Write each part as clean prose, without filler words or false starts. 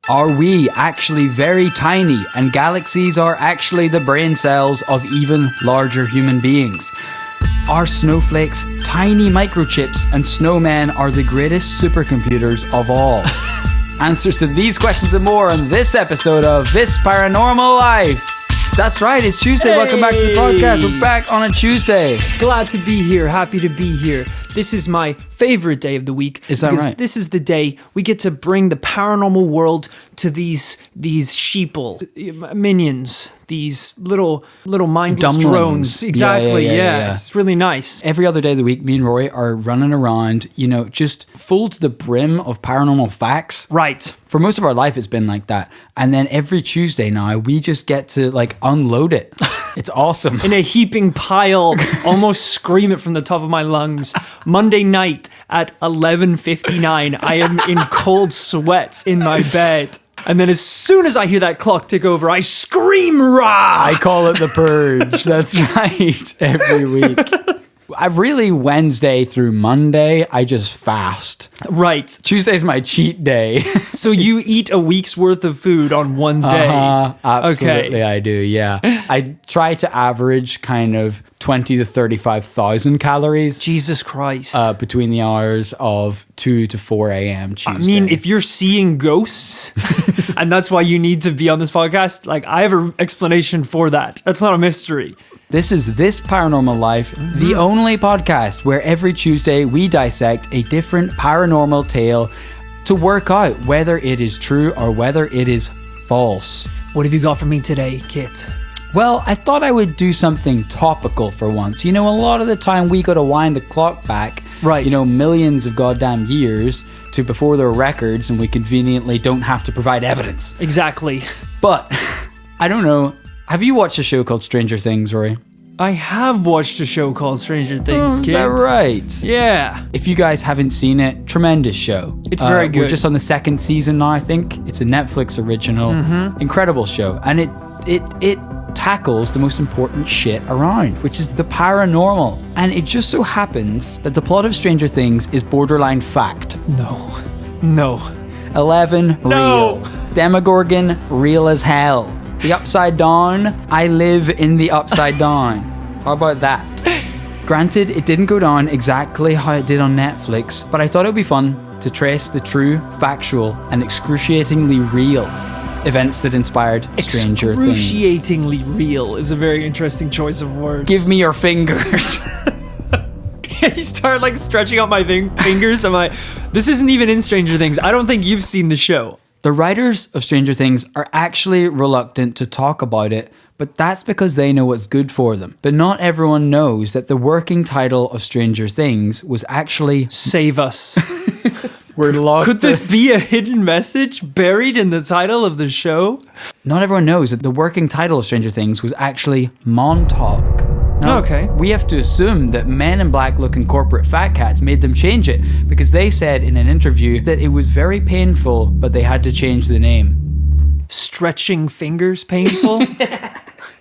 Are we actually very tiny and galaxies are actually the brain cells of even larger human beings? Are snowflakes tiny microchips and snowmen are the greatest supercomputers of all? Answers to these questions and more on this episode of This Paranormal Life. That's right, it's Tuesday. Hey. Welcome back to the podcast. We're back on a Tuesday. Glad to be here. Happy to be here. This is my favorite day of the week. Is that right? This is the day we get to bring the paranormal world to these sheeple minions, these little mindless drones. Exactly. Yeah. It's really nice. Every other day of the week, me and Roy are running around, just full to the brim of paranormal facts. Right. For most of our life, it's been like that. And then every Tuesday now, we just get to unload it. It's awesome. In a heaping pile, almost scream it from the top of my lungs. Monday night at 11:59, I am in cold sweats in my bed. And then as soon as I hear that clock tick over, I scream, rah! I call it the purge. That's right. Every week. Wednesday through Monday, I just fast. Right. Tuesday's my cheat day. So you eat a week's worth of food on one day? Absolutely, okay. I do, yeah. I try to average kind of 20 to 35,000 calories. Jesus Christ. Between the hours of 2 to 4 a.m. Tuesday. I mean, if you're seeing ghosts, and that's why you need to be on this podcast, I have an explanation for that. That's not a mystery. This is This Paranormal Life, the only podcast where every Tuesday we dissect a different paranormal tale to work out whether it is true or whether it is false. What have you got for me today, Kit? Well, I thought I would do something topical for once. A lot of the time we got to wind the clock back, right? Millions of goddamn years to before there were records and we conveniently don't have to provide evidence. Exactly. But, I don't know. Have you watched a show called Stranger Things, Rory? I have watched a show called Stranger Things, Kid. Is that right? Yeah. If you guys haven't seen it, tremendous show. It's very good. We're just on the second season now, I think. It's a Netflix original. Mm-hmm. Incredible show. And it tackles the most important shit around, which is the paranormal. And it just so happens that the plot of Stranger Things is borderline fact. No. 11, no. Real. Demogorgon, real as hell. The Upside Down, I live in the Upside Down. How about that? Granted, it didn't go down exactly how it did on Netflix, but I thought it would be fun to trace the true, factual, and excruciatingly real events that inspired Stranger Things. Excruciatingly real is a very interesting choice of words. Give me your fingers. You start stretching out my fingers. I'm like, this isn't even in Stranger Things. I don't think you've seen the show. The writers of Stranger Things are actually reluctant to talk about it, but that's because they know what's good for them. But not everyone knows that the working title of Stranger Things was actually Save Us. We're locked. Could this be a hidden message buried in the title of the show? Not everyone knows that the working title of Stranger Things was actually Montauk. Now, okay. We have to assume that men in black looking corporate fat cats made them change it because they said in an interview that it was very painful, but they had to change the name. Stretching fingers painful?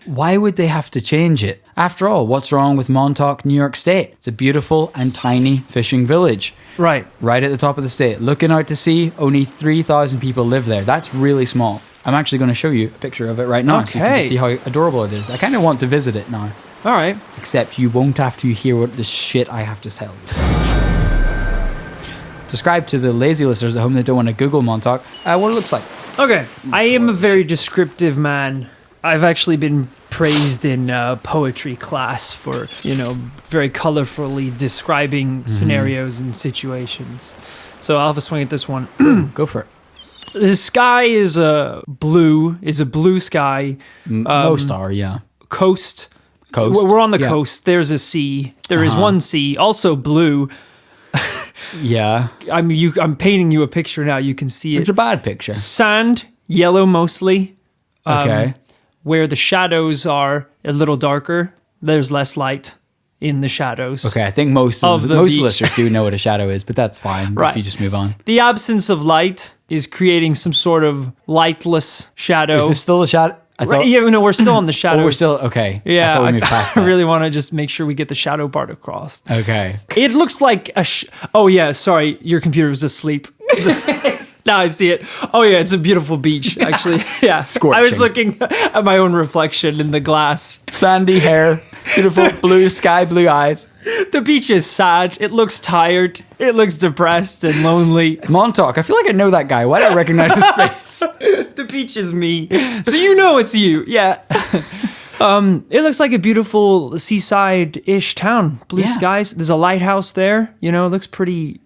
Why would they have to change it? After all, what's wrong with Montauk, New York State? It's a beautiful and tiny fishing village. Right. Right at the top of the state. Looking out to sea, only 3,000 people live there. That's really small. I'm actually going to show you a picture of it right now so you can see how adorable it is. I kind of want to visit it now. All right. Except you won't have to hear what the shit I have to tell you. Describe to the lazy listeners at home that don't want to Google Montauk what it looks like. Okay. I am a very descriptive man. I've actually been praised in poetry class for, very colorfully describing scenarios and situations. So I'll have a swing at this one. Go for it. The sky is a blue sky. Most are, yeah. Coast. We're on the coast. There's a sea. There is one sea, also blue. Yeah. I'm painting you a picture now. You can see it. It's a bad picture. Sand, yellow mostly. Okay. Where the shadows are a little darker, there's less light in the shadows. Okay, I think most listeners do know what a shadow is, but that's fine if you just move on. The absence of light is creating some sort of lightless shadow. Is this still a shadow? We're still on the shadows. We're still, okay. Yeah, I thought we moved past that. I really want to just make sure we get the shadow part across. Okay. It looks like oh yeah, sorry, your computer was asleep. Now I see it. Oh yeah, it's a beautiful beach, actually. Yeah. Scorching. I was looking at my own reflection in the glass. Sandy hair, beautiful blue sky, blue eyes. The beach is sad. It looks tired. It looks depressed and lonely. Montauk, I feel like I know that guy. Why do I recognize his face? The beach is me. So you know it's you. Yeah. It looks like a beautiful seaside-ish town. Blue skies. There's a lighthouse there. You know, it looks pretty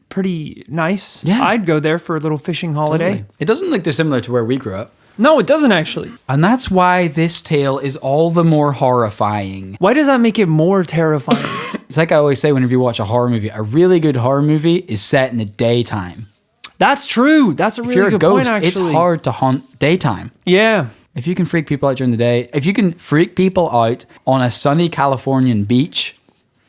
nice. Yeah. I'd go there for a little fishing holiday. Totally. It doesn't look dissimilar to where we grew up. No, it doesn't actually. And that's why this tale is all the more horrifying. Why does that make it more terrifying? It's like I always say whenever you watch a horror movie, a really good horror movie is set in the daytime. That's true. That's a If really you're a good ghost, point, actually. it's hard to haunt daytime. Yeah. If you can freak people out during the day, if you can freak people out on a sunny Californian beach,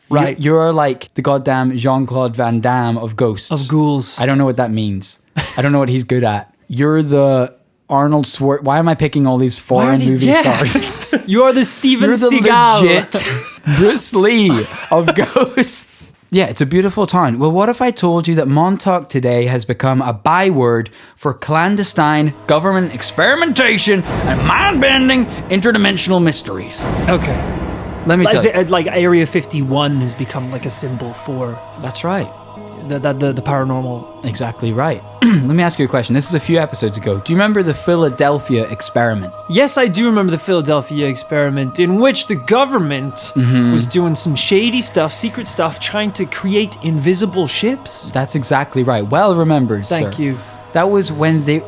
Right. you're like the goddamn Jean-Claude Van Damme of ghosts. Of ghouls. I don't know what that means. I don't know what he's good at. You're the Arnold Schwarzenegger. Why am I picking all these foreign movie stars? You are the Steven You're the Seagal. legit Bruce Lee of ghosts. Yeah, it's a beautiful town. Well, what if I told you that Montauk today has become a byword for clandestine government experimentation and mind-bending interdimensional mysteries? Okay. Let me tell you. Like Area 51 has become like a symbol for That's right. the paranormal. Exactly right. Let me ask you a question. This is a few episodes ago. Do you remember the Philadelphia experiment? Yes, I do remember the Philadelphia experiment in which the government was doing some shady stuff, secret stuff, trying to create invisible ships. That's exactly right. Well remembered, Thank sir. you. That was when the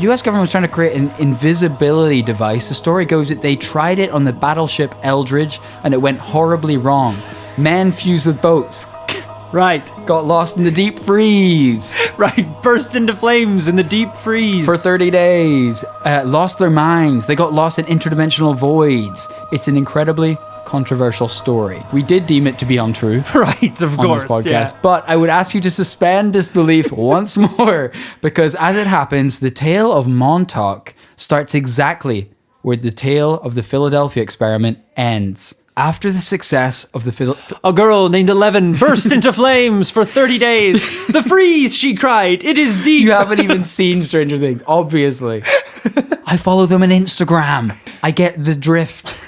US government was trying to create an invisibility device. The story goes that they tried it on the battleship Eldridge and it went horribly wrong. Men fused with boats. Right. Got lost in the deep freeze Right. Burst into flames in the deep freeze. for 30 days. Lost their minds. They got lost in interdimensional voids. It's an incredibly controversial story. We did deem it to be untrue. Right, of On course. this podcast, Yeah. but I would ask you to suspend disbelief once more, because as it happens, the tale of Montauk starts exactly where the tale of the Philadelphia experiment ends. After the success of the A girl named 11 burst into flames for 30 days. The freeze, she cried. It is deep. You haven't even seen Stranger Things, obviously. I follow them on Instagram. I get the drift.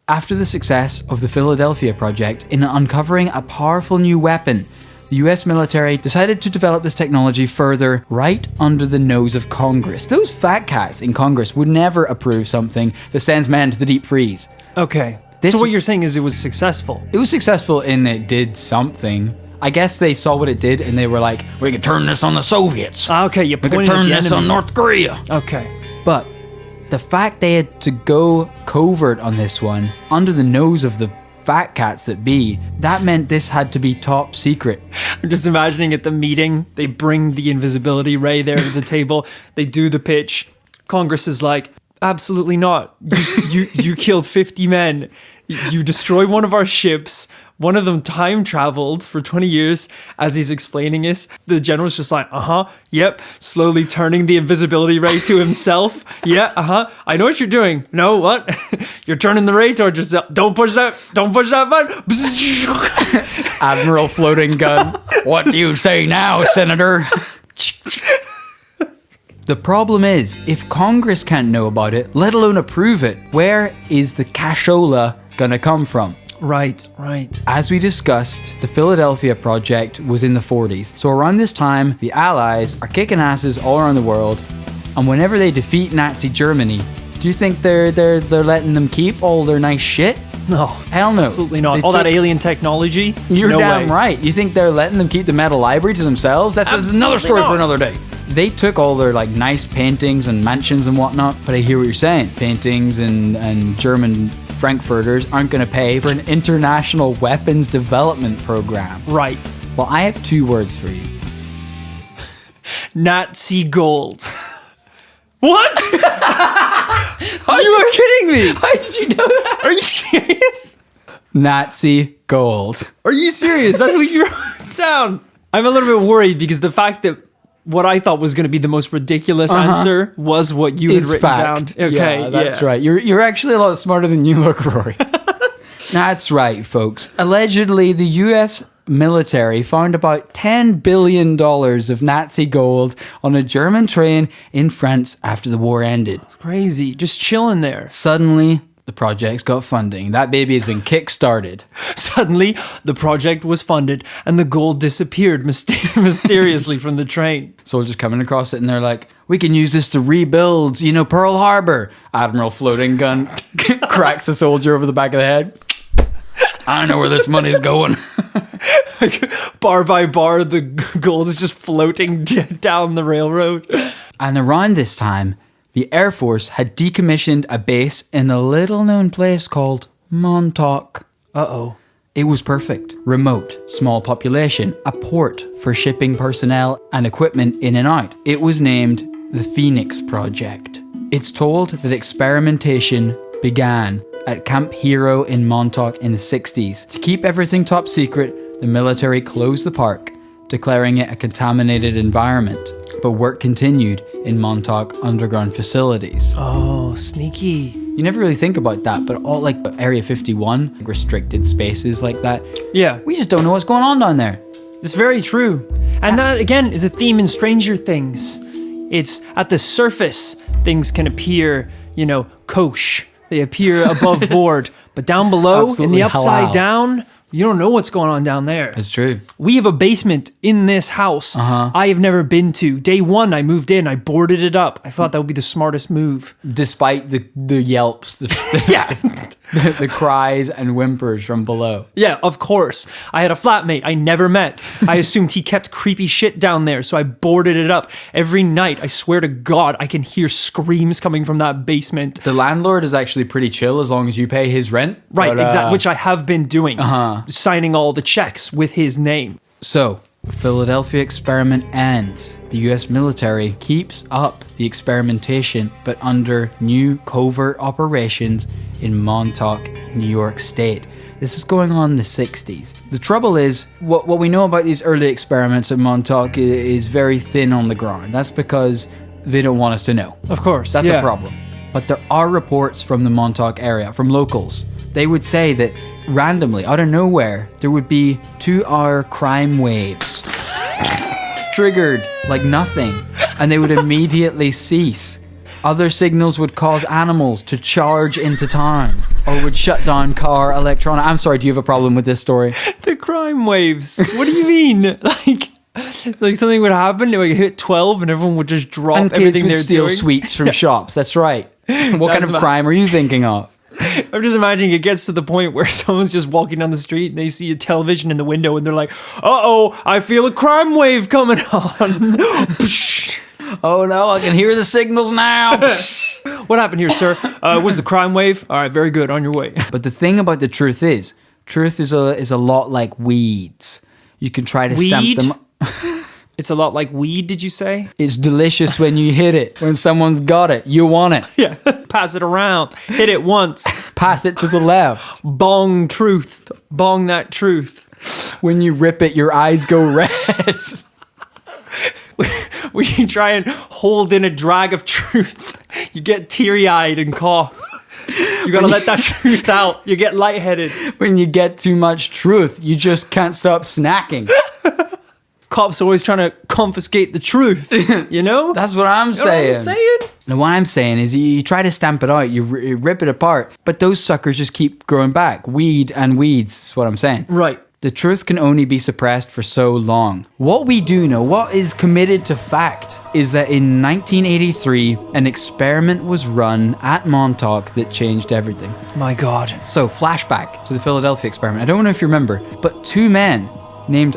After the success of the Philadelphia project in uncovering a powerful new weapon, the US military decided to develop this technology further right under the nose of Congress. Those fat cats in Congress would never approve something that sends men to the deep freeze. Okay. This- So what you're saying is it was successful. It was successful in it did something. I guess they saw what it did and they were like, we could turn this on the Soviets. Okay, you We could pointed at turn the this on enemy. North Korea. Okay. But the fact they had to go covert on this one, under the nose of the fat cats that be, that meant this had to be top secret. I'm just imagining at the meeting, they bring the invisibility ray there to the table. They do the pitch. Congress is like, absolutely not. You killed 50 men. You destroyed one of our ships. One of them time traveled for 20 years. As he's explaining this, the general's just like, yep. Slowly turning the invisibility ray to himself. Yeah, I know what you're doing. No, what? You're turning the ray towards yourself. Don't push that button. Admiral floating gun. What do you say now, Senator? The problem is, if Congress can't know about it, let alone approve it, where is the cashola gonna come from? Right. As we discussed, the Philadelphia Project was in the 40s. So around this time, the Allies are kicking asses all around the world. And whenever they defeat Nazi Germany, do you think they're letting them keep all their nice shit? No. Hell no. Absolutely not. They All that took- alien technology? You're no damn way. right. You think they're letting them keep the metal library to themselves? That's another story for another day. They took all their like nice paintings and mansions and whatnot, but I hear what you're saying. Paintings and German Frankfurters aren't going to pay for an international weapons development program. Right. Well, I have two words for you. Nazi gold. What? You are kidding me. Why did you know that? Are you serious? Nazi gold. Are you serious? That's what you wrote down. I'm a little bit worried because the fact that what I thought was going to be the most ridiculous answer was what you had It's written fact. down. Okay, yeah, that's right. You're actually a lot smarter than you look, Rory. That's right, folks. Allegedly, the US military found about $10 billion of Nazi gold on a German train in France after the war ended. Crazy. Just chilling there. Suddenly, the project's got funding. That baby has been kick-started. Suddenly, the project was funded and the gold disappeared mysteriously from the train. Soldiers coming across it and they're like, we can use this to rebuild, Pearl Harbor. Admiral floating gun cracks a soldier over the back of the head. I know where this money's going. Bar by bar, the gold is just floating down the railroad. And around this time, the Air Force had decommissioned a base in a little-known place called Montauk. Uh-oh. It was perfect. Remote, small population, a port for shipping personnel and equipment in and out. It was named the Phoenix Project. It's told that experimentation began at Camp Hero in Montauk in the 60s. To keep everything top secret, the military closed the park, declaring it a contaminated environment. But work continued in Montauk underground facilities. Oh, sneaky. You never really think about that, but all like Area 51, restricted spaces like that. Yeah. We just don't know what's going on down there. It's very true. And that, again, is a theme in Stranger Things. It's at the surface, things can appear, kosher. They appear above board. But down below, Absolutely in the upside halal. down, you don't know what's going on down there. It's true. We have a basement in this house I have never been to. Day one, I moved in. I boarded it up. I thought that would be the smartest move. Despite the yelps, Yeah. the cries and whimpers from below. Yeah, of course. I had a flatmate I never met. I assumed he kept creepy shit down there, so I boarded it up. Every night, I swear to God, I can hear screams coming from that basement. The landlord is actually pretty chill as long as you pay his rent. Right, but, exactly, which I have been doing. Signing all the checks with his name. So, the Philadelphia experiment ends. The US military keeps up the experimentation, but under new covert operations in Montauk, New York State. This is going on in the 60s. The trouble is, what we know about these early experiments at Montauk is very thin on the ground. That's because they don't want us to know. Of course, That's a problem. But there are reports from the Montauk area, from locals. They would say that randomly, out of nowhere, there would be 2-hour crime waves. Triggered like nothing. And they would immediately cease. Other signals would cause animals to charge into town. Or would shut down car electronic. I'm sorry, do you have a problem with this story? The crime waves. What do you mean? Like something would happen, it would hit 12 and everyone would just drop And kids everything would they're steal doing. sweets from shops. That's right. What kind of crime are you thinking of? I'm just imagining it gets to the point where someone's just walking down the street and they see a television in the window and they're like, uh-oh, I feel a crime wave coming on. Oh no, I can hear the signals now. What happened here, sir? Was the crime wave? All right, very good, on your way. But the thing about the truth is a lot like weeds. You can try to stamp Weed? them. It's a lot like weed, did you say? It's delicious when you hit it. When someone's got it, you want it. Yeah. Pass it around. Hit it once. Pass it to the left. Bong truth. Bong that truth. When you rip it, your eyes go red. When you try and hold in a drag of truth, you get teary-eyed and cough. You gotta let that truth out. You get lightheaded. When you get too much truth, you just can't stop snacking. Cops always trying to confiscate the truth, you know? That's what I'm You know saying. what I'm saying? Now, what I'm saying is you try to stamp it out, you rip it apart, but those suckers just keep growing back. Weed and weeds is what I'm saying. Right. The truth can only be suppressed for so long. What we do know, what is committed to fact, is that in 1983, an experiment was run at Montauk that changed everything. My God. So, flashback to the Philadelphia experiment. I don't know if you remember, but 2 men named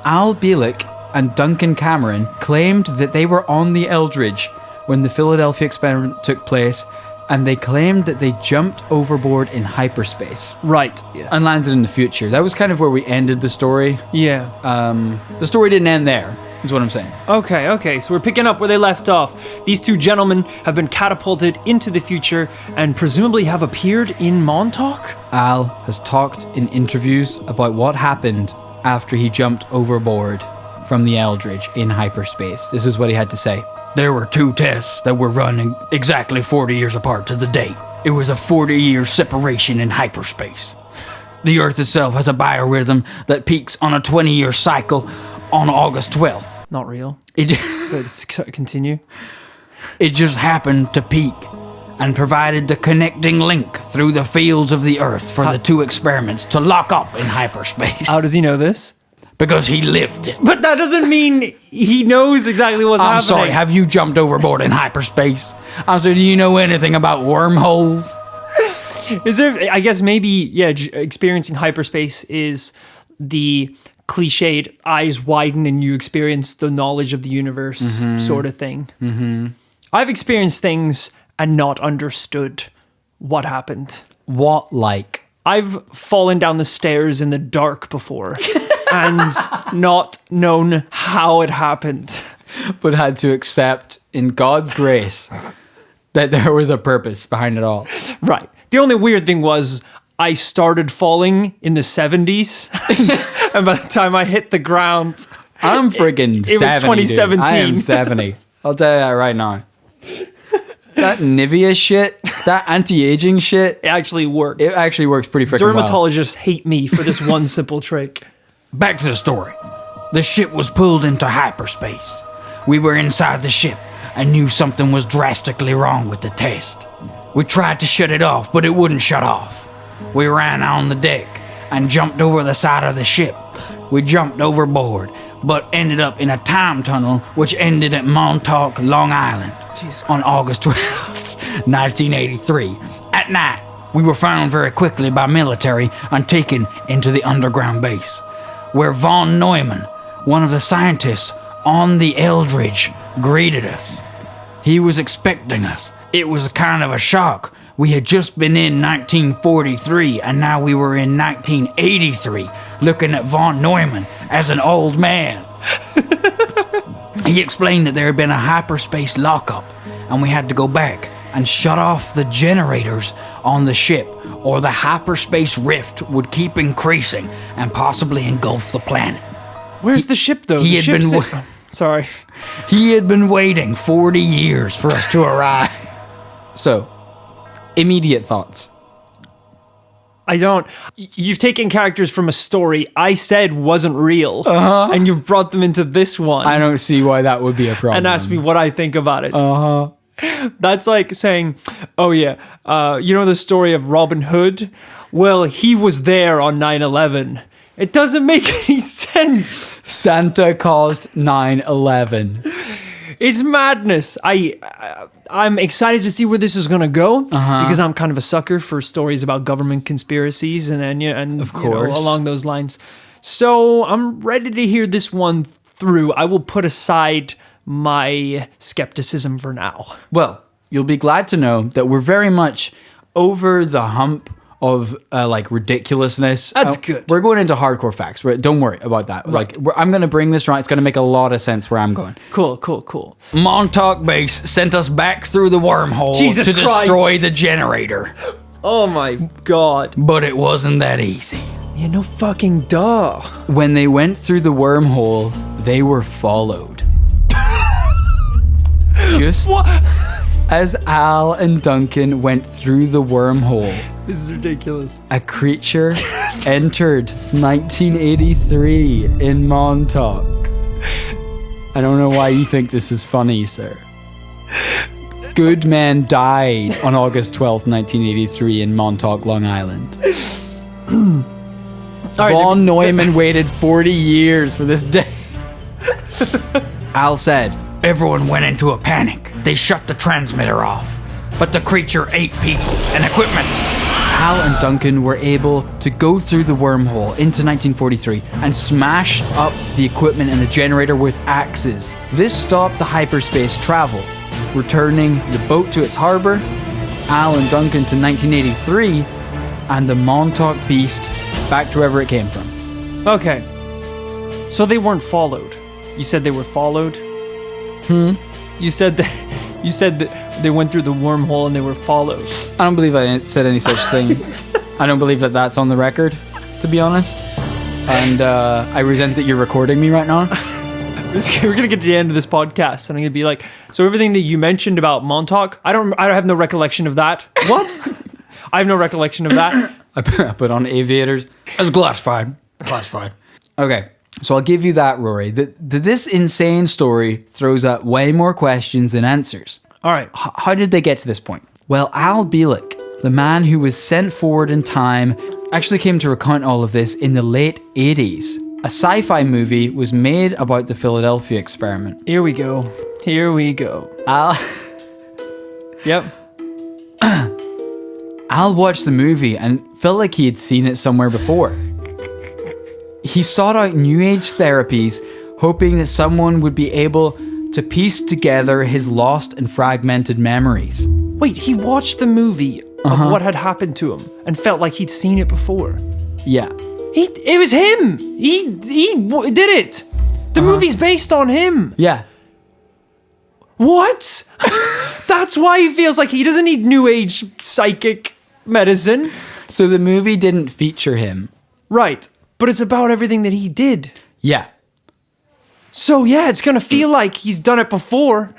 Al Bielek and Duncan Cameron claimed that they were on the Eldridge when the Philadelphia experiment took place, and they claimed that they jumped overboard in hyperspace. Right. Yeah. And landed in the future. That was kind of where we ended the story. Yeah. The story didn't end there, is what I'm saying. Okay, so we're picking up where they left off. These 2 gentlemen have been catapulted into the future and presumably have appeared in Montauk? Al has talked in interviews about what happened after he jumped overboard from the Eldridge in hyperspace. This is what he had to say. There were 2 tests that were run exactly 40 years apart to the date. It was a 40-year separation in hyperspace. The Earth itself has a biorhythm that peaks on a 20-year cycle on August 12th. Not real. It, Let's continue. it just happened to peak and provided the connecting link through the fields of the Earth for the two experiments to lock up in hyperspace. How does he know this? Because he lived it. But that doesn't mean he knows exactly what's happening. I'm sorry, have you jumped overboard in hyperspace? I'm sorry, do you know anything about wormholes? Is there? I guess maybe experiencing hyperspace is the cliched eyes widen and you experience the knowledge of the universe sort of thing. Mm-hmm. I've experienced things and not understood what happened. What like? I've fallen down the stairs in the dark before and not known how it happened. But had to accept in God's grace that there was a purpose behind it all. Right. The only weird thing was I started falling in the 70s. And by the time I hit the ground, I'm friggin' 70, it was 2017. Dude. I am 70. I'll tell you that right now. That Nivea shit, that anti-aging shit, it actually works. it actually works pretty freaking well. Dermatologists hate me for this one simple trick. Back to the story. The ship was pulled into hyperspace. We were inside the ship and knew something was drastically wrong with the test. We tried to shut it off, but it wouldn't shut off. We ran on the deck and jumped over the side of the ship. We jumped overboard, but ended up in a time tunnel which ended at Montauk, Long Island on August 12th, 1983. At night, we were found very quickly by military and taken into the underground base, where von Neumann, one of the scientists on the Eldridge, greeted us. He was expecting us. It was kind of a shock. We had just been in 1943, and now we were in 1983, looking at von Neumann as an old man. He explained that there had been a hyperspace lockup, and we had to go back and shut off the generators on the ship, or the hyperspace rift would keep increasing and possibly engulf the planet. Where's the ship, though? He had been Sorry. He had been waiting 40 years for us to arrive. So, immediate thoughts. I don't. You've taken characters from a story I said wasn't real, and you've brought them into this one. I don't see why that would be a problem. And asked me what I think about it. That's like saying, oh yeah, you know the story of Robin Hood? Well, he was there on 9/11. It doesn't make any sense. Santa caused 9/11. It's madness. I'm excited to see where this is going to go because I'm kind of a sucker for stories about government conspiracies and of course, along those lines. So I'm ready to hear this one through. I will put aside my skepticism for now. Well, you'll be glad to know that we're very much over the hump of like ridiculousness. That's good. We're going into hardcore facts. Don't worry about that. Right. Like I'm going to bring this right. It's going to make a lot of sense where I'm going. Cool. Montauk Base sent us back through the wormhole Jesus to Christ. destroy the generator. Oh my God. But it wasn't that easy. You know, fucking duh. When they went through the wormhole, they were followed. Just What? as Al and Duncan went through the wormhole, This is ridiculous. a creature entered 1983 in Montauk. I don't know why you think this is funny, sir. Good man died on August 12th, 1983 in Montauk, Long Island. Von Neumann waited 40 years for this day. Al said, everyone went into a panic. They shut the transmitter off. But the creature ate people and equipment. Al and Duncan were able to go through the wormhole into 1943 and smash up the equipment and the generator with axes. This stopped the hyperspace travel, returning the boat to its harbor, Al and Duncan to 1983, and the Montauk Beast back to wherever it came from. Okay. So they weren't followed. You said they were followed? You said that they went through the wormhole and they were followed. I don't believe I said any such thing. I don't believe that that's on the record, to be honest. And I resent that you're recording me right now. We're gonna get to the end of this podcast, and I'm gonna be like, so everything that you mentioned about Montauk, I don't have no recollection of that. What? I have no recollection of that. I put on aviators. It was classified. Classified. Okay, so I'll give you that, Rory. This insane story throws up way more questions than answers. All right. How did they get to this point? Well, Al Bielek, the man who was sent forward in time, actually came to recount all of this in the late 80s. A sci-fi movie was made about the Philadelphia experiment. Here we go. Al Yep. Al watched the movie and felt like he had seen it somewhere before. He sought out New Age therapies, hoping that someone would be able to piece together his lost and fragmented memories. Wait, he watched the movie of what had happened to him and felt like he'd seen it before. Yeah. It was him. He did it. The movie's based on him. Yeah. What? That's why he feels like he doesn't need New Age psychic medicine. So the movie didn't feature him. Right. But it's about everything that he did. Yeah. So yeah, it's going to feel like he's done it before.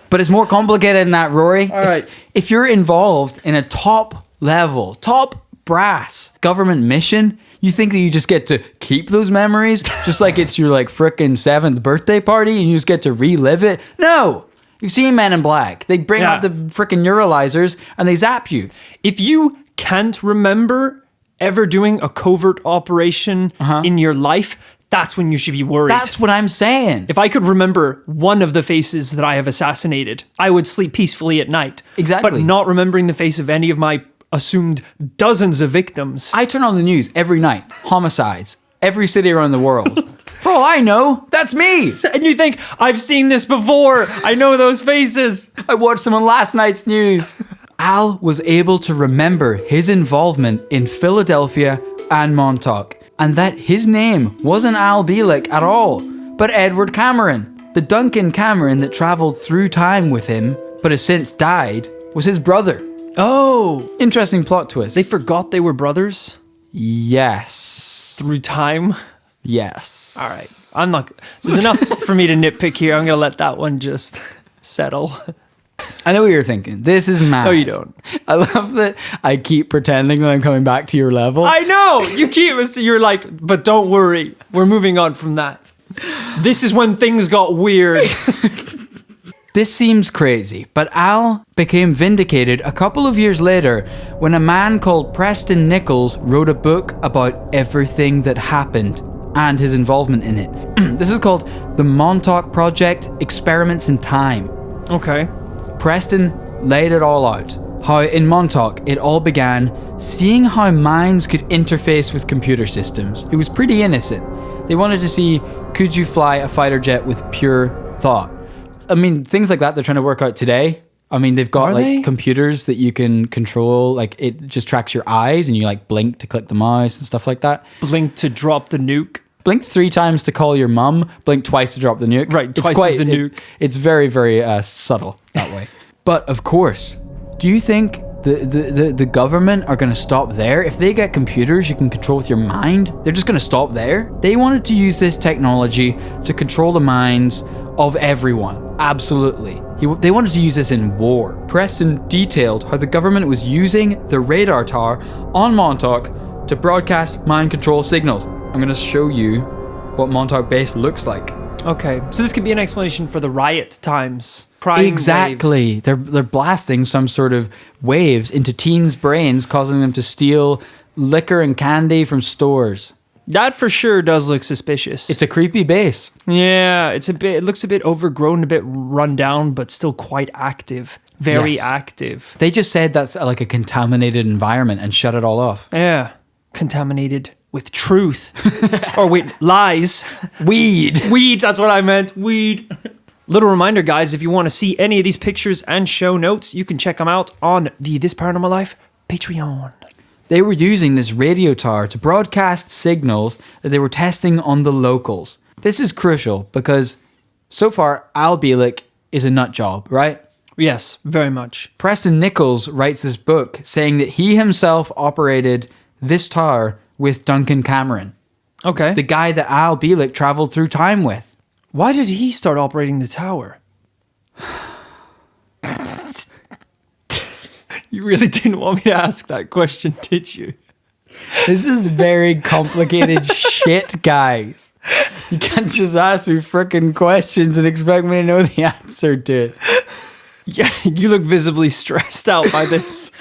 But it's more complicated than that, Rory. All right. If you're involved in a top level, top brass government mission, you think that you just get to keep those memories just like it's your like frickin' 7th birthday party and you just get to relive it? No. You've seen Men in Black. They bring out the frickin' neuralizers and they zap you. If you can't remember ever doing a covert operation in your life, that's when you should be worried. That's what I'm saying. If I could remember one of the faces that I have assassinated, I would sleep peacefully at night. Exactly. But not remembering the face of any of my assumed dozens of victims. I turn on the news every night. Homicides. Every city around the world. For all I know, that's me. And you think, I've seen this before. I know those faces. I watched them on last night's news. Al was able to remember his involvement in Philadelphia and Montauk, and that his name wasn't Al Bielek at all, but Edward Cameron. The Duncan Cameron that traveled through time with him, but has since died, was his brother. Oh. Interesting plot twist. They forgot they were brothers? Yes. Through time? Yes. All right. There's enough for me to nitpick here. I'm going to let that one just settle. I know what you're thinking. This is mad. No, you don't. I love that I keep pretending that I'm coming back to your level. I know! You're like, but don't worry. We're moving on from that. This is when things got weird. This seems crazy, but Al became vindicated a couple of years later when a man called Preston Nichols wrote a book about everything that happened and his involvement in it. This is called The Montauk Project: Experiments in Time. Okay. Preston laid it all out. How in Montauk it all began, seeing how minds could interface with computer systems. It was pretty innocent. They wanted to see, could you fly a fighter jet with pure thought? I mean, things like that they're trying to work out today. I mean, they've got computers that you can control, like it just tracks your eyes and you like blink to click the mouse and stuff like that. Blink to drop the nuke. Blink 3 times to call your mum, blink twice to drop the nuke. Right, twice is the nuke. It's very, very subtle that way. But of course, do you think the government are going to stop there? If they get computers you can control with your mind, they're just going to stop there? They wanted to use this technology to control the minds of everyone. Absolutely. They wanted to use this in war. Preston detailed how the government was using the radar tower on Montauk to broadcast mind control signals. I'm going to show you what Montauk Base looks like. Okay, so this could be an explanation for the riot times. Prime exactly. Waves. They're blasting some sort of waves into teens' brains, causing them to steal liquor and candy from stores. That for sure does look suspicious. It's a creepy base. Yeah, it looks a bit overgrown, a bit run down, but still quite active. Very active. They just said that's like a contaminated environment and shut it all off. Yeah. Contaminated with truth. Or wait, lies. Weed, that's what I meant. Weed. Little reminder, guys, if you want to see any of these pictures and show notes, you can check them out on the This Paranormal Life Patreon. They were using this radio tower to broadcast signals that they were testing on the locals. This is crucial because so far Al Bielek is a nut job, right? Yes, very much. Preston Nichols writes this book saying that he himself operated this tower with Duncan Cameron. Okay. The guy that Al Bielek traveled through time with. Why did he start operating the tower? You really didn't want me to ask that question, did you? This is very complicated shit, guys. You can't just ask me frickin' questions and expect me to know the answer to it. Yeah, you look visibly stressed out by this.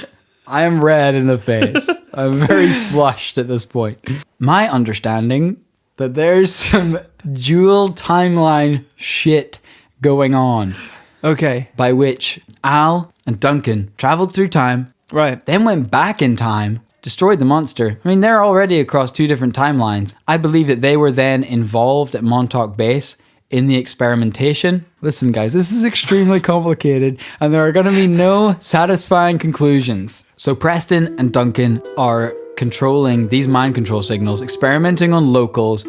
I am red in the face. I'm very flushed at this point. My understanding that there's some dual timeline shit going on. Okay. By which Al and Duncan traveled through time, Right. then went back in time, destroyed the monster. I mean, they're already across two different timelines. I believe that they were then involved at Montauk Base in the experimentation. Listen, guys, this is extremely complicated, and there are going to be no satisfying conclusions. So Preston and Duncan are controlling these mind control signals, experimenting on locals.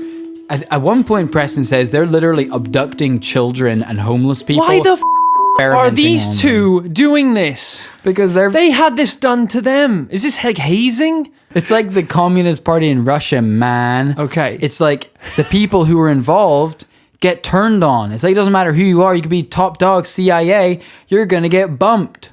At one point, Preston says they're literally abducting children and homeless people. Why the are experimenting on these two doing this? Because They had this done to them. Is this like hazing? It's like the Communist Party in Russia, man. Okay. It's like the people who are involved get turned on. It's like it doesn't matter who you are. You could be top dog CIA. You're going to get bumped.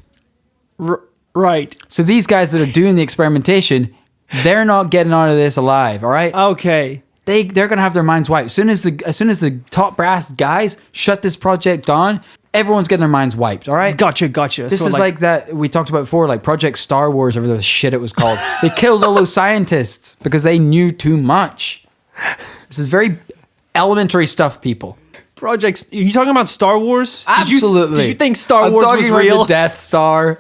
Right. So these guys that are doing the experimentation, they're not getting out of this alive, all right? Okay. They're going to have their minds wiped. As soon as the top brass guys shut this project down, everyone's getting their minds wiped, all right? Gotcha. This is like that we talked about before, like Project Star Wars or whatever the shit it was called. They killed all those scientists because they knew too much. This is very elementary stuff, people. projects. Are you talking about Star Wars? Absolutely. Did you think Star I'm Wars talking was about real? the Death Star.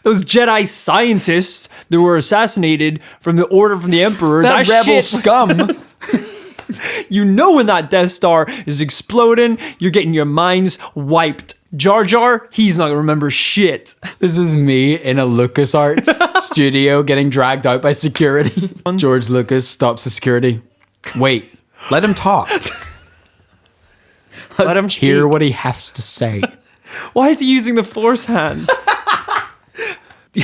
Those Jedi scientists that were assassinated from the order from the Emperor. That rebel shit scum. You know when that Death Star is exploding, you're getting your minds wiped. Jar Jar, he's not gonna remember shit. This is me in a LucasArts studio getting dragged out by security. George Lucas stops the security. Wait, let him talk. Let him hear speak. what he has to say. Why is he using the Force hand?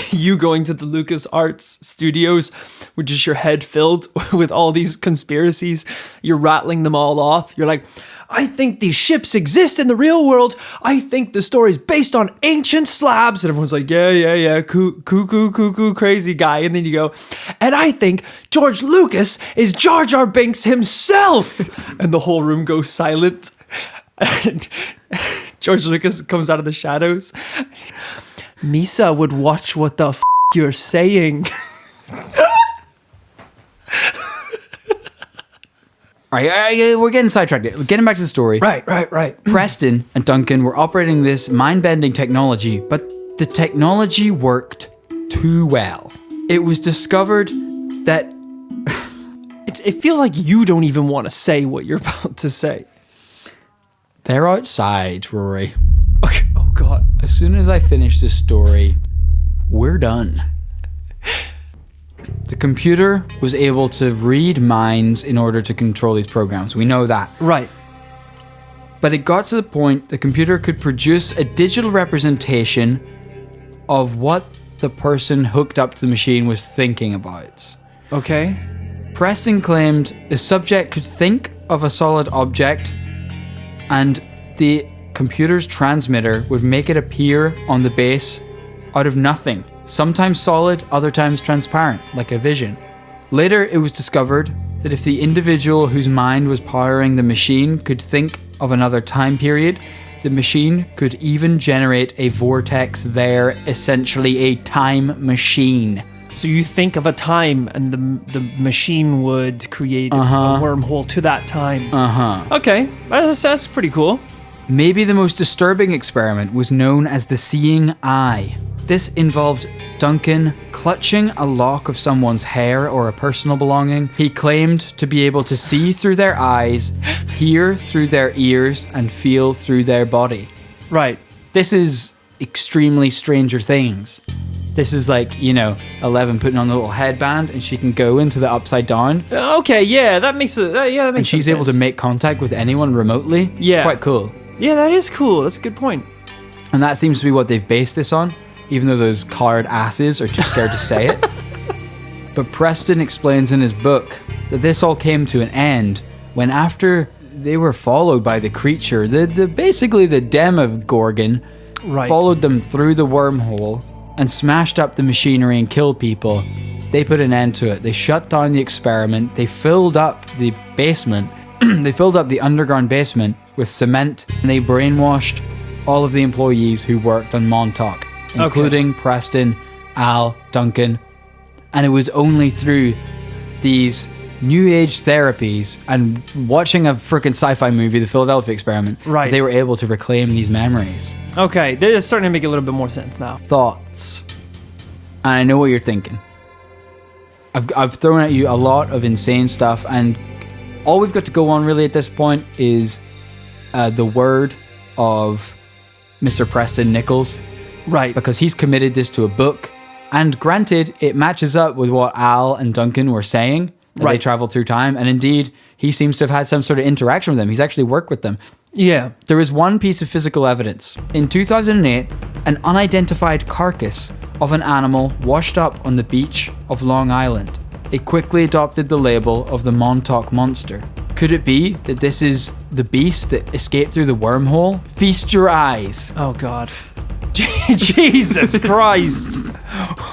You going to the LucasArts studios with just your head filled with all these conspiracies. You're rattling them all off. You're like, I think these ships exist in the real world. I think the story's based on ancient slabs. And everyone's like, yeah, cuckoo, crazy guy. And then you go, and I think George Lucas is Jar Jar Binks himself. And the whole room goes silent. And George Lucas comes out of the shadows. Misa would watch what the you're saying. All right, we're getting sidetracked. We're getting back to the story. Right. Preston and Duncan were operating this mind-bending technology, but the technology worked too well. It was discovered that... It feels like you don't even want to say what you're about to say. They're outside, Rory. Okay. Oh, God. As soon as I finish this story, we're done. The computer was able to read minds in order to control these programs. We know that. Right. But it got to the point the computer could produce a digital representation of what the person hooked up to the machine was thinking about. Okay. Preston claimed the subject could think of a solid object and the computer's transmitter would make it appear on the base out of nothing. Sometimes solid, other times transparent, like a vision. Later, it was discovered that if the individual whose mind was powering the machine could think of another time period, the machine could even generate a vortex there, essentially a time machine. So you think of a time and the machine would create a wormhole to that time. Okay. That's pretty cool. Maybe the most disturbing experiment was known as the seeing eye. This involved Duncan clutching a lock of someone's hair or a personal belonging. He claimed to be able to see through their eyes, hear through their ears, and feel through their body. Right. This is extremely Stranger Things. This is like, Eleven putting on a little headband and she can go into the upside down. Okay, yeah, that makes it. That makes and she's able to make contact with anyone remotely. Yeah. It's quite cool. Yeah, that is cool. That's a good point. And that seems to be what they've based this on, even though those coward asses are too scared to say it. But Preston explains in his book that this all came to an end when after they were followed by the creature, basically the Demogorgon, Right. followed them through the wormhole and smashed up the machinery and killed people, they put an end to it. They shut down the experiment. They filled up the basement. They filled up the underground basement with cement, and they brainwashed all of the employees who worked on Montauk, including Preston, Al, Duncan. And it was only through these new age therapies and watching a freaking sci-fi movie, The Philadelphia Experiment, Right. they were able to reclaim these memories. Okay, this is starting to make a little bit more sense now. Thoughts. And I know what you're thinking. I've thrown at you a lot of insane stuff, and all we've got to go on really at this point is the word of Mr. Preston Nichols, Right. because he's committed this to a book. And granted, it matches up with what Al and Duncan were saying. That Right. They traveled through time. And indeed, he seems to have had some sort of interaction with them. He's actually worked with them. Yeah. There is one piece of physical evidence. In 2008, an unidentified carcass of an animal washed up on the beach of Long Island. It quickly adopted the label of the Montauk Monster. Could it be that this is the beast that escaped through the wormhole? Feast your eyes. Oh, God. Jesus Christ.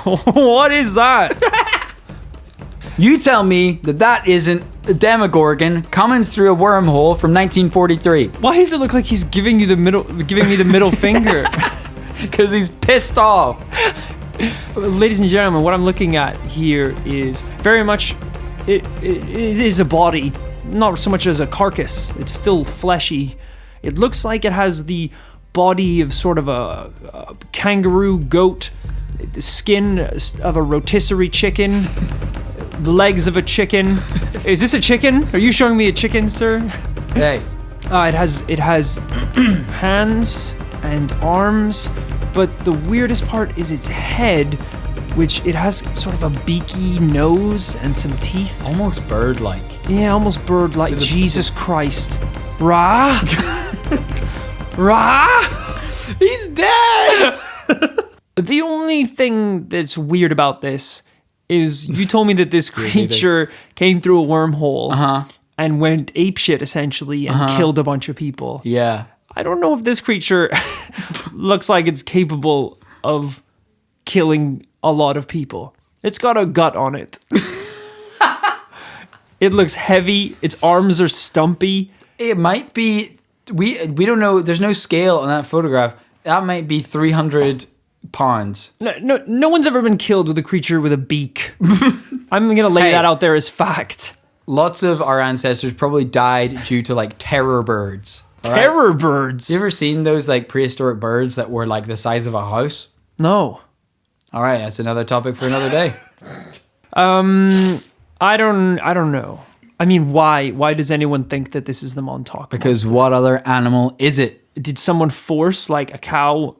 What is that? You tell me that that isn't a Demogorgon coming through a wormhole from 1943. Why does it look like he's giving me the middle finger? Because he's pissed off. Ladies and gentlemen, what I'm looking at here is very much it is a body, not so much as a carcass. It's still fleshy. It looks like it has the body of sort of a kangaroo, goat, the skin of a rotisserie chicken, the legs of a chicken. Is this a chicken? Are you showing me a chicken, sir? Hey. It has hands and arms, but the weirdest part is its head, which it has sort of a beaky nose and some teeth. Almost bird-like. Yeah, almost bird-like. So Jesus Christ. Ra? Ra? He's dead! The only thing that's weird about this is you told me that this creature came through a wormhole and went apeshit, essentially, and killed a bunch of people. Yeah. I don't know if this creature looks like it's capable of killing a lot of people. It's got a gut on it. It looks heavy. Its arms are stumpy. It might be... We don't know. There's no scale on that photograph. That might be 300 pounds. No one's ever been killed with a creature with a beak. I'm going to lay that out there as fact. Lots of our ancestors probably died due to like terror birds. all right? Terror birds? You ever seen those like prehistoric birds that were like the size of a house? No. All right, that's another topic for another day. I don't know. I mean, why? Why does anyone think that this is the Montauk? Because what other animal is it? Did someone force like a cow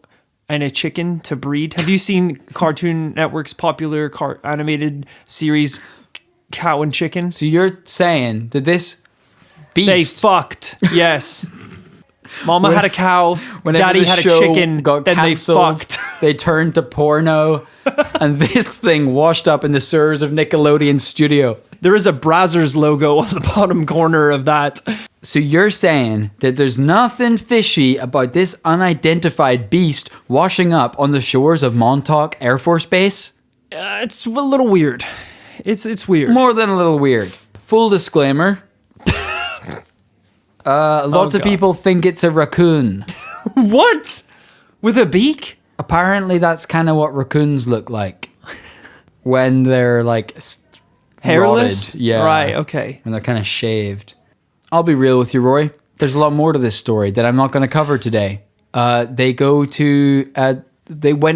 and a chicken to breed? Have you seen Cartoon Network's popular animated series Cow and Chicken? So you're saying that this beast... They fucked. Yes. Mama had a cow, Whenever Daddy the had a show chicken, got then they cancelled, fucked. They turned to porno, and this thing washed up in the sewers of Nickelodeon's studio. There is a Brazzers logo on the bottom corner of that. So you're saying that there's nothing fishy about this unidentified beast washing up on the shores of Montauk Air Force Base? It's a little weird. It's weird. More than a little weird. Full disclaimer. Lots of God. people think it's a raccoon. What? With a beak? Apparently that's kind of what raccoons look like. When they're like... Hairless? rotted. Yeah. Right, okay. And they're kind of shaved. I'll be real with you, Roy. There's a lot more to this story that I'm not going to cover today. They went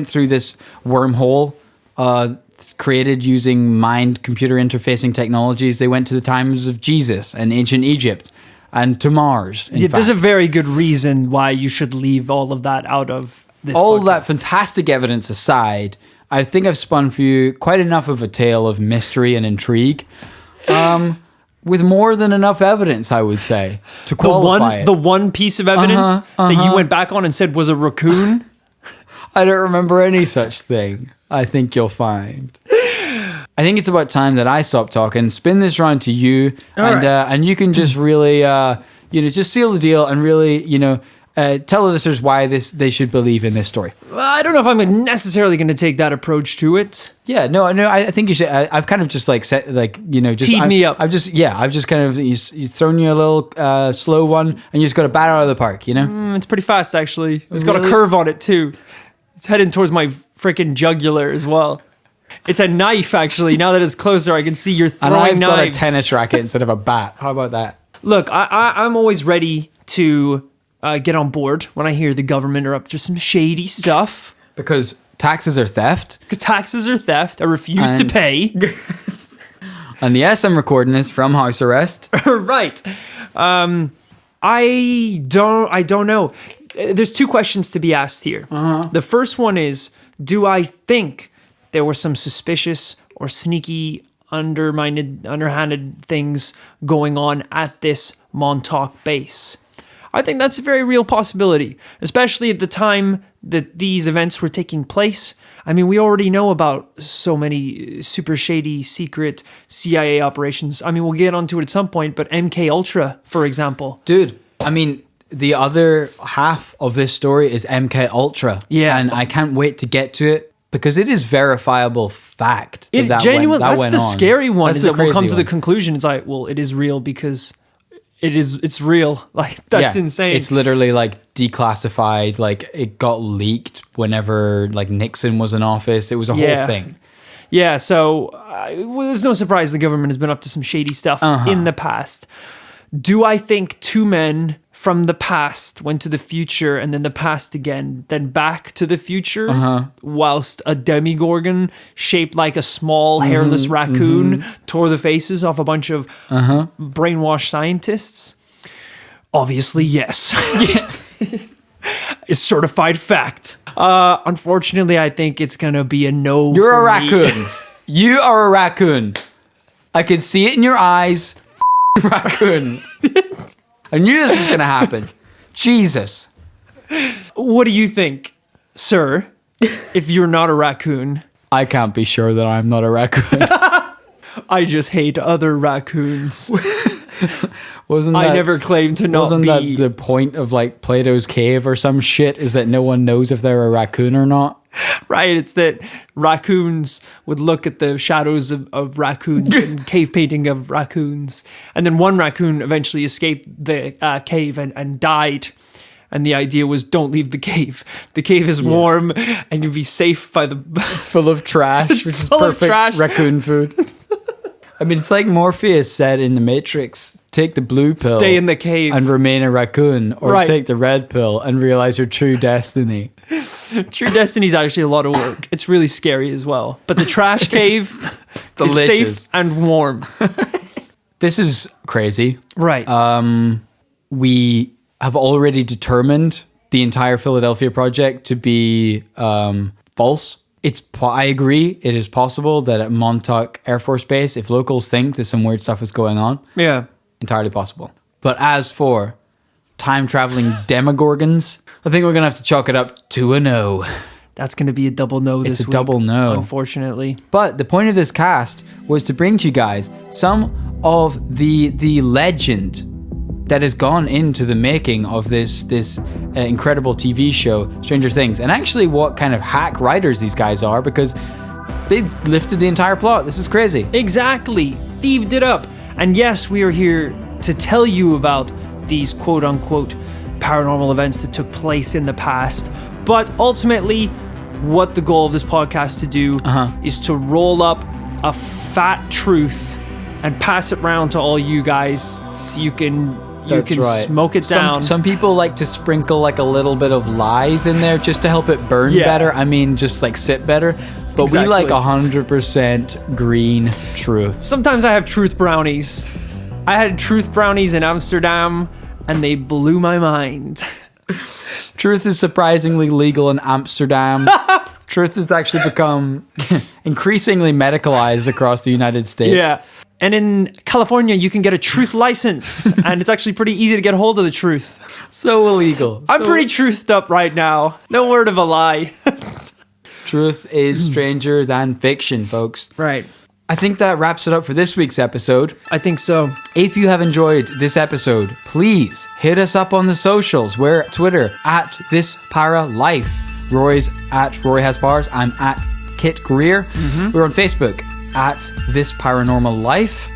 through this wormhole created using mind-computer interfacing technologies. They went to the times of Jesus and ancient Egypt and to Mars. There's a very good reason why you should leave all of that out of this All podcast. that fantastic evidence aside, I think I've spun for you quite enough of a tale of mystery and intrigue. With more than enough evidence, I would say, to qualify it. The one piece of evidence that you went back on and said was a raccoon? I don't remember any such thing. I think you'll find. I think it's about time that I stop talking, spin this round to you, and you can just really, just seal the deal and really, Tell the listeners why they should believe in this story. I don't know if I'm necessarily going to take that approach to it. Yeah, no, I think you should. I've kind of just like set, like, just teed me up. I've just kind of thrown you a little slow one, and you just got to bat out of the park. It's pretty fast, actually. It's got a curve on it too. It's heading towards my freaking jugular as well. It's a knife, actually. Now that it's closer, I can see you're throwing knives. And I've got a tennis racket instead of a bat. How about that? Look, I'm always ready to get on board when I hear the government are up to some shady stuff. Because taxes are theft. Because taxes are theft. I refuse to pay. And yes, I'm recording this from house arrest. Right. I don't know. There's two questions to be asked here. The first one is, do I think there were some suspicious or sneaky, underhanded things going on at this Montauk base? I think that's a very real possibility, especially at the time that these events were taking place. I mean, we already know about so many super shady, secret CIA operations. I mean, we'll get onto it at some point, but MK Ultra, for example. Dude, I mean, the other half of this story is MK Ultra. Yeah. And I can't wait to get to it because it is verifiable fact. That's the scary one, is that we'll come to the conclusion. It's like, well, it is real because it's real. Like, that's insane. It's literally like declassified. Like, it got leaked whenever like Nixon was in office. It was a whole thing. Yeah, so there's no surprise the government has been up to some shady stuff in the past. Do I think two men from the past went to the future and then the past again, then back to the future, whilst a demigorgon shaped like a small hairless raccoon tore the faces off a bunch of brainwashed scientists? Obviously, yes. It's certified fact. Unfortunately, I think it's going to be a no. You're a raccoon. You are a raccoon. I can see it in your eyes. Raccoon. I knew this was going to happen. Jesus. What do you think, sir, if you're not a raccoon? I can't be sure that I'm not a raccoon. I just hate other raccoons. I never claimed to not be. Wasn't that the point of like Plato's cave or some shit, is that no one knows if they're a raccoon or not? Right, it's that raccoons would look at the shadows of raccoons and cave painting of raccoons. And then one raccoon eventually escaped the cave and died. And the idea was, don't leave the cave. The cave is warm and you'll be safe by the... It's full of trash, which is perfect raccoon food. I mean, it's like Morpheus said in The Matrix. Take the blue pill. Stay in the cave. And remain a raccoon. Or take the red pill and realize your true destiny. True destiny is actually a lot of work. It's really scary as well. But the trash cave is safe and warm. This is crazy. Right. We have already determined the entire Philadelphia project to be false. I agree. It is possible that at Montauk Air Force Base, if locals think that some weird stuff is going on, entirely possible. But as for time-traveling demogorgons, I think we're going to have to chalk it up to a no. That's going to be a double no this week. It's a double no. Unfortunately. But the point of this cast was to bring to you guys some of the legend that has gone into the making of this incredible TV show, Stranger Things. And actually what kind of hack writers these guys are, because they lifted the entire plot. This is crazy. Exactly. Thieved it up. And yes, we are here to tell you about these quote-unquote paranormal events that took place in the past. But ultimately, what the goal of this podcast to do is to roll up a fat truth and pass it around to all you guys so you can smoke it down. Some people like to sprinkle like a little bit of lies in there just to help it burn better. I mean, just like sit better. But we like 100% green truth. Sometimes I have truth brownies. I had truth brownies in Amsterdam, and they blew my mind. Truth is surprisingly legal in Amsterdam. Truth has actually become increasingly medicalized across the United States. Yeah. And in California, you can get a truth license, and it's actually pretty easy to get a hold of the truth. So illegal. I'm pretty truthed up right now. No word of a lie. Truth is stranger than fiction, folks. Right. I think that wraps it up for this week's episode. I think so. If you have enjoyed this episode, please hit us up on the socials. We're Twitter at ThisParaLife. Roy's at Roy Has Bars. I'm at Kit Greer. We're on Facebook at This Paranormal Life.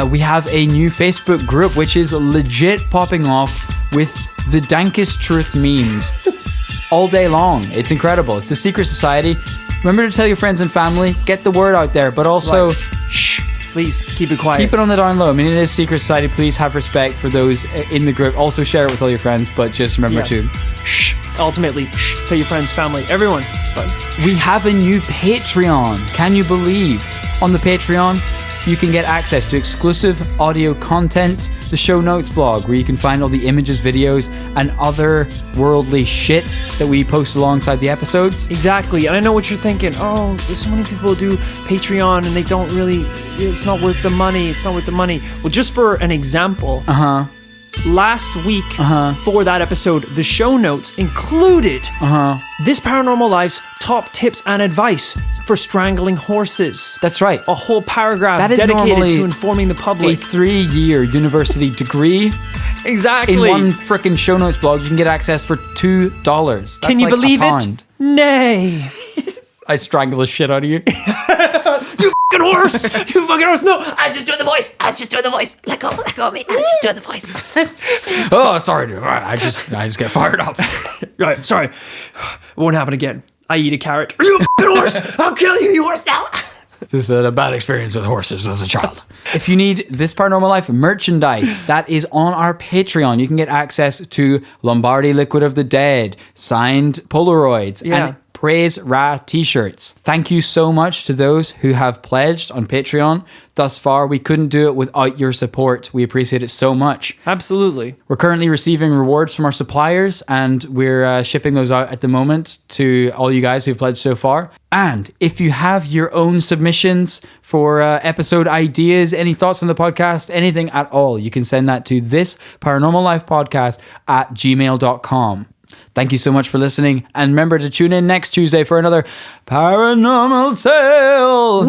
We have a new Facebook group which is legit popping off with the dankest truth memes all day long. It's incredible. It's the Secret Society. Remember to tell your friends and family. Get the word out there, but also shh. Please keep it quiet. Keep it on the down low. I mean, it is Secret Society. Please have respect for those in the group. Also share it with all your friends, but just remember to shh. Ultimately, tell your friends, family, everyone. But we have a new Patreon. Can you believe? On the Patreon, you can get access to exclusive audio content, the show notes blog, where you can find all the images, videos, and other worldly shit that we post alongside the episodes. Exactly. And I know what you're thinking. Oh, there's so many people who do Patreon and they don't really, it's not worth the money. It's not worth the money. Well, just for an example, last week for that episode, the show notes included This Paranormal Life's top tips and advice for strangling horses. That's right. A whole paragraph that is dedicated to informing the public. A 3-year university degree. Exactly. In one frickin' show notes blog, you can get access for $2. That's Can you believe it? Nay. I strangle the shit out of you. You fucking horse! You fucking horse! No, I was just doing the voice. Let go of me. I was just doing the voice. Oh, sorry, dude. I just get fired up. Right, sorry. It won't happen again. I eat a carrot. You fucking horse! I'll kill you, you horse now! Just had a bad experience with horses as a child. If you need This Paranormal Life merchandise, that is on our Patreon. You can get access to Lombardi Liquid of the Dead, signed Polaroids, and Praise Ra t-shirts. Thank you so much to those who have pledged on Patreon thus far. We couldn't do it without your support. We appreciate it so much. Absolutely. We're currently receiving rewards from our suppliers, and we're shipping those out at the moment to all you guys who've pledged so far. And if you have your own submissions for episode ideas, any thoughts on the podcast, anything at all, you can send that to thisparanormallifepodcast@gmail.com. Thank you so much for listening, and remember to tune in next Tuesday for another paranormal tale.